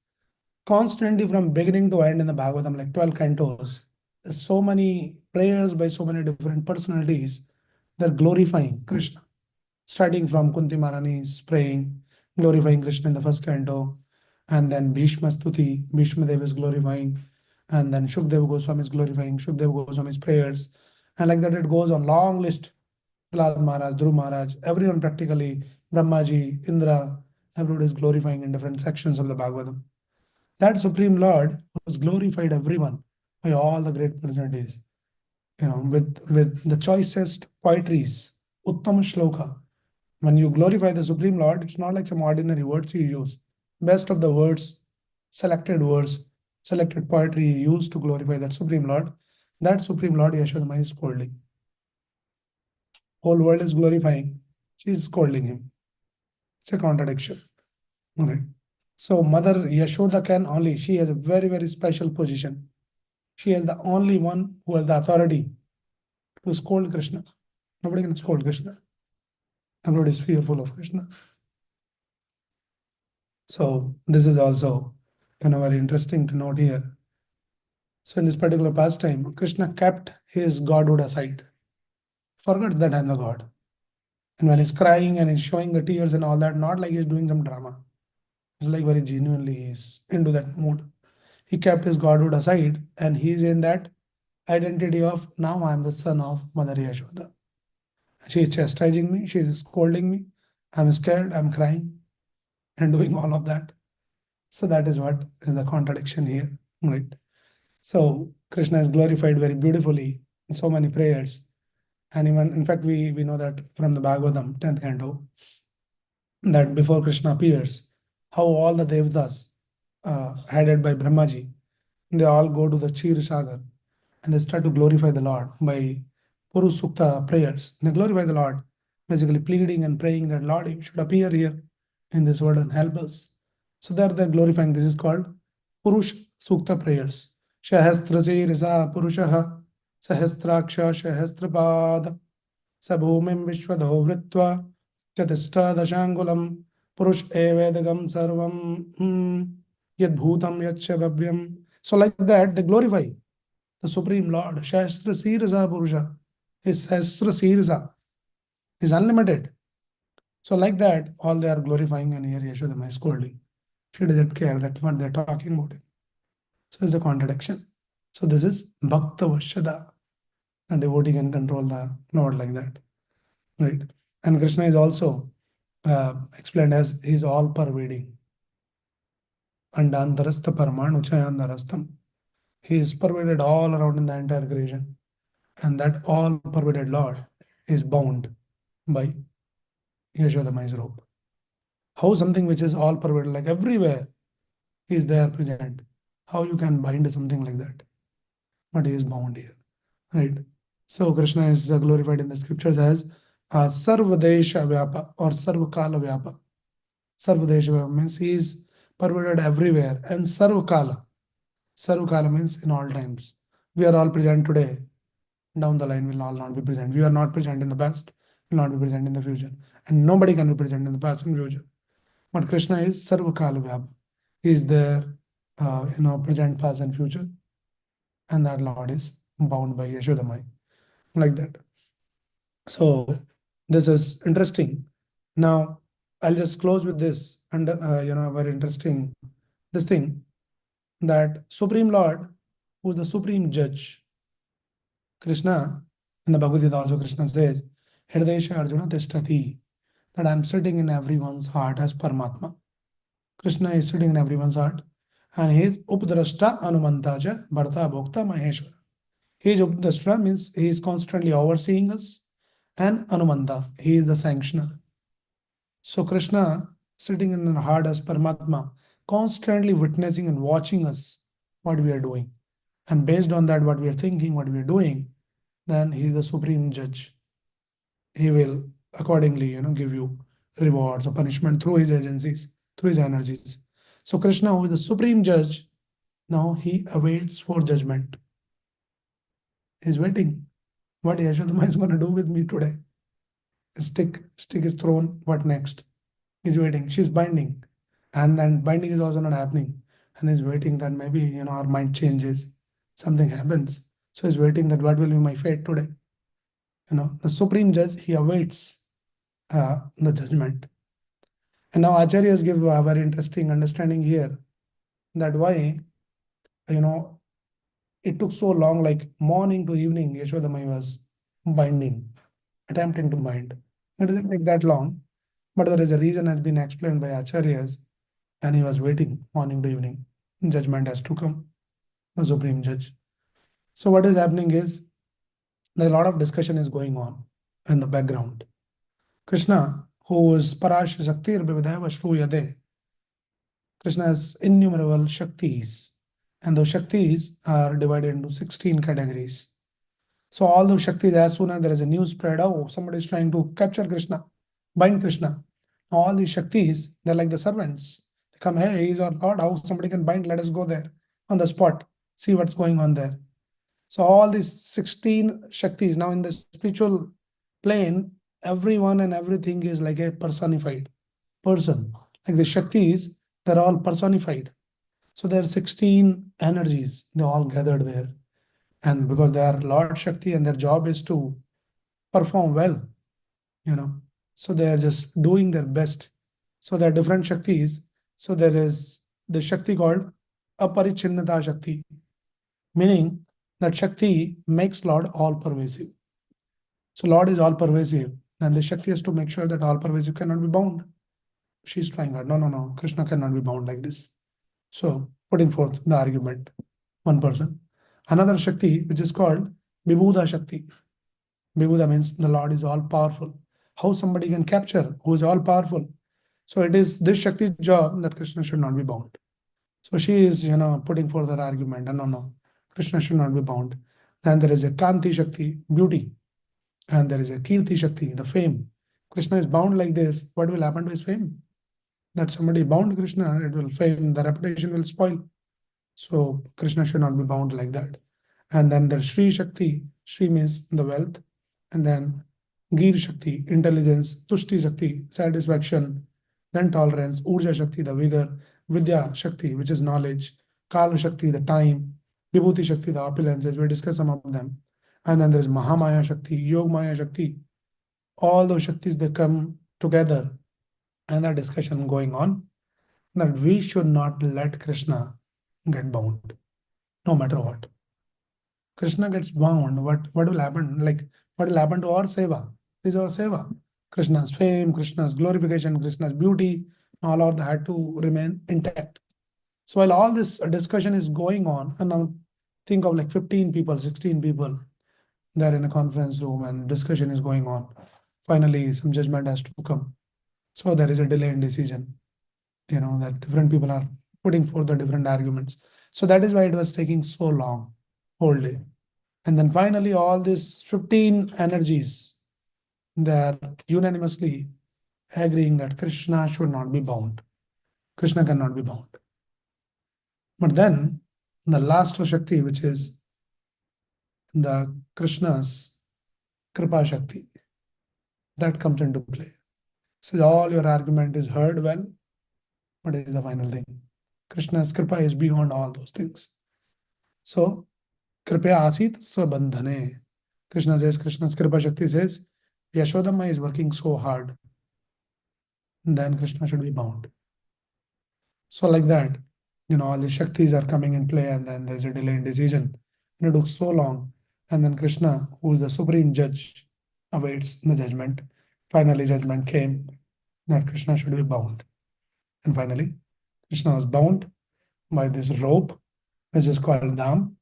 constantly from beginning to end in the Bhagavatam, like 12 cantos, there's so many prayers by so many different personalities. They're glorifying Krishna. Starting from Kunti Maharani's praying, glorifying Krishna in the first canto, and then Bhishma Stuti, Bhishma Dev is glorifying, and then Shukdev Goswami is glorifying Shukdev Goswami's prayers, and like that it goes on long list. Prahlad Maharaj, Dhruv Maharaj, everyone practically, Brahmaji, Indra, everybody is glorifying in different sections of the Bhagavatam. That Supreme Lord was glorified everyone by all the great personalities, with the choicest poetries, Uttama Shloka. When you glorify the Supreme Lord, it's not like some ordinary words you use. Best of the words, selected poetry you use to glorify that Supreme Lord. That Supreme Lord Yashodama is scolding. Whole world is glorifying. She is scolding him. It's a contradiction. All right. So Mother Yashoda can only, she has a very special position. She is the only one who has the authority to scold Krishna. Nobody can scold Krishna. Everybody is fearful of Krishna. So this is also very interesting to note here. So in this particular pastime, Krishna kept his godhood aside, forgot that I'm the God. And when he's crying and he's showing the tears and all that, not like he's doing some drama. It's like very genuinely he's into that mood. He kept his godhood aside and he's in that identity of now I'm the son of Mother Yashoda. She is chastising me, she is scolding me, I'm scared, I'm crying, and doing all of that. So that is what is the contradiction here, right? So Krishna is glorified very beautifully in so many prayers. And even, in fact, we know that from the Bhagavatam, 10th canto, that before Krishna appears, how all the Devatas, headed by Brahmaji, they all go to the Chir Sagar and they start to glorify the Lord by Purush Sukta prayers. They glorify the Lord, basically pleading and praying that Lord, you should appear here in this world and help us. So they're glorifying. This is called Purush Sukta prayers. Shahastra Sirisa Purushaha Sahasraksha Sahasrapad Sabhumim Vishwadho Vritva Chatishtadashangulam Purush Evedagam Sarvam Yad Bhutam Yacha Bhavyam. So like that, they glorify the Supreme Lord. Shastra Sirasa Purusha. His Shastra Sirasa is unlimited. So like that, all they are glorifying, and here Yashodama is scolding. She doesn't care that what they're talking about it. So it's a contradiction. So this is Bhakta Vashada. A devotee can control the Lord like that. Right? And Krishna is also explained as he's all pervading. Andantarastha Paramanu Chayandarastam. He is pervaded all around in the entire creation. And that all pervaded Lord is bound by Yashodama's robe. How something which is all pervaded, like everywhere, is there present. How you can bind something like that? But he is bound here. Right? So Krishna is glorified in the scriptures as Sarvadesha Vyapa or Sarvakala Vyapa. Sarvadesha Vyapa means he is pervaded everywhere. And Sarvakala. Sarvakala means in all times. We are all present today. Down the line will all not be present. We are not present in the past, will not be present in the future. And nobody can be present in the past and future. But Krishna is Sarvakala Vyapa. He is there, present, past, and future. And that Lord is bound by Yashodamai. Like that. So this is interesting. Now I'll just close with this, and very interesting this thing, that Supreme Lord, who is the supreme judge, Krishna, in the Bhagavad Gita also Krishna says, Hridesha Arjuna Tishtati, that I'm sitting in everyone's heart as Paramatma. Krishna is sitting in everyone's heart, and he is Updrashta Anumantaja Bharta Bhokta Maheshwara. He is Updrashta means he is constantly overseeing us, and Anumanta, he is the sanctioner. So Krishna sitting in our heart as Paramatma, constantly witnessing and watching us what we are doing. And based on that, what we are thinking, what we are doing, then he is the supreme judge. He will accordingly, give you rewards or punishment through his agencies, through his energies. So Krishna, who is the supreme judge, now he awaits for judgment. He's waiting. What Yashodhama is going to do with me today? Stick is thrown. What next? He's waiting. She's binding, and then binding is also not happening. And he's waiting that maybe our mind changes, something happens. So he's waiting that what will be my fate today? The supreme judge, he awaits the judgment. And now acharyas give a very interesting understanding here, that why you know it took so long, like morning to evening, Yashodamai was binding, attempting to bind. It didn't take that long, but there is a reason has been explained by acharyas, and he was waiting morning to evening. Judgment has to come, the supreme judge. So what is happening is there a lot of discussion is going on in the background. Krishna, who is Parash Shaktir Vividhava Shruyade, Krishna has innumerable Shaktis, and those Shaktis are divided into 16 categories. So all those Shaktis, as soon as there is a news spread, oh, somebody is trying to capture Krishna, bind Krishna. All these Shaktis, they're like the servants. They come, hey, he's our Lord, how somebody can bind, let us go there on the spot, see what's going on there. So all these 16 Shaktis, now in the spiritual plane, everyone and everything is like a personified person. Like the Shaktis, they're all personified. So there are 16 energies, they all gathered there. And because they are Lord Shakti and their job is to perform well, so they are just doing their best. So there are different Shaktis. So there is the Shakti called Aparichinnata Shakti, meaning that Shakti makes Lord all pervasive. So Lord is all pervasive, and the Shakti has to make sure that all pervasive cannot be bound. She's trying hard. No, no, no. Krishna cannot be bound like this. So putting forth the argument, one person. Another Shakti, which is called Vibhuda Shakti. Vibhuda means the Lord is all powerful. How somebody can capture who is all powerful? So it is this Shakti's job that Krishna should not be bound. So she is, putting forth her argument. No, no, Krishna should not be bound. Then there is a Kanti Shakti, beauty. And there is a Kirti Shakti, the fame. Krishna is bound like this. What will happen to his fame? That somebody bound Krishna, it will fame, the reputation will spoil. So Krishna should not be bound like that. And then there's Sri Shakti. Sri means the wealth. And then Gir Shakti, intelligence. Tushti Shakti, satisfaction. Then tolerance. Urja Shakti, the vigor. Vidya Shakti, which is knowledge. Kala Shakti, the time. Vibhuti Shakti, the opulences. We discuss some of them. And then there's Mahamaya Shakti, Yog Maya Shakti. All those Shaktis, they come together, and a discussion going on that we should not let Krishna get bound, no matter what. Krishna gets bound, what will happen? Like, what will happen to our seva? This is our seva. Krishna's fame, Krishna's glorification, Krishna's beauty, all of that had to remain intact. So while all this discussion is going on, and now think of like 15 people, 16 people, they're in a conference room and discussion is going on. Finally, some judgment has to come. So there is a delay in decision, that different people are putting forth the different arguments. So that is why it was taking so long, whole day. And then finally, all these 15 energies, they are unanimously agreeing that Krishna should not be bound. Krishna cannot be bound. But then the last Shakti, which is the Krishna's Kripa Shakti, that comes into play. So all your argument is heard well. What is the final thing? Krishna's Kripa is beyond all those things. So, Kripya Asit Swabandhane. Krishna says, Krishna's Kripa Shakti says, Yashodama is working so hard, then Krishna should be bound. So, like that, all the Shaktis are coming in play, and then there's a delay in decision. And it took so long. And then Krishna, who is the supreme judge, awaits the judgment. Finally, judgment came. that Krishna should be bound. And finally, Krishna was bound by this rope, which is called Dam,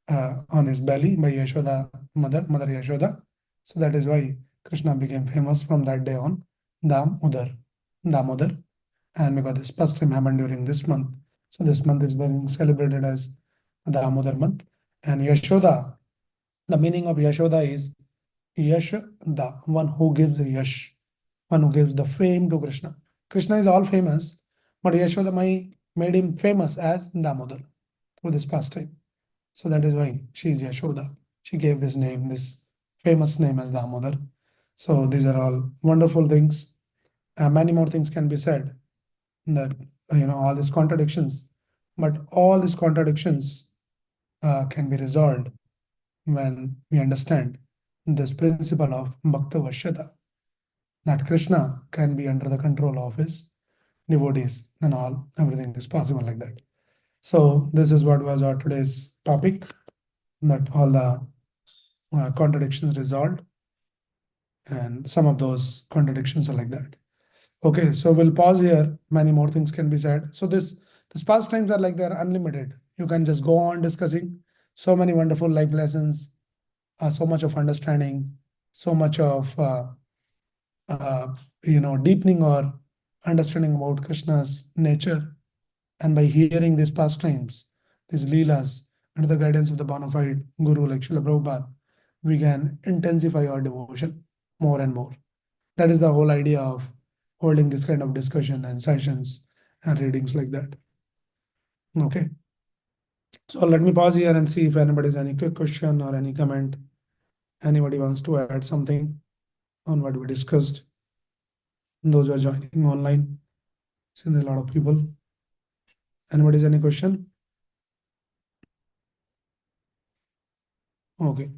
on his belly by Yashoda, Mother Yashoda. So that is why Krishna became famous from that day on, Damodar. And because this first time happened during this month, so this month is being celebrated as Damodar month. And Yashoda, the meaning of Yashoda is Yash, the one who gives the Yash, one who gives the fame to Krishna. Krishna is all famous, but Yashoda made him famous as Damodar through this pastime. So that is why she is Yashoda. She gave this name, this famous name as Damodar. So these are all wonderful things. Many more things can be said, that all these contradictions, but all these contradictions can be resolved when we understand this principle of Bhakta Vashyata, that Krishna can be under the control of his devotees and all, everything is possible like that. So this is what was our today's topic, that all the contradictions resolved, and some of those contradictions are like that. Okay, so we'll pause here. Many more things can be said. So this pastimes are like they're unlimited. You can just go on discussing so many wonderful life lessons, so much of understanding, so much of deepening or understanding about Krishna's nature. And by hearing these pastimes, these Leelas, under the guidance of the bona fide Guru like Srila Prabhupada, we can intensify our devotion more and more. That is the whole idea of holding this kind of discussion and sessions and readings like that. Okay. So let me pause here and see if anybody has any quick question or any comment. Anybody wants to add something on what we discussed? Those who are joining online, since a lot of people. Anybody has any question? Okay.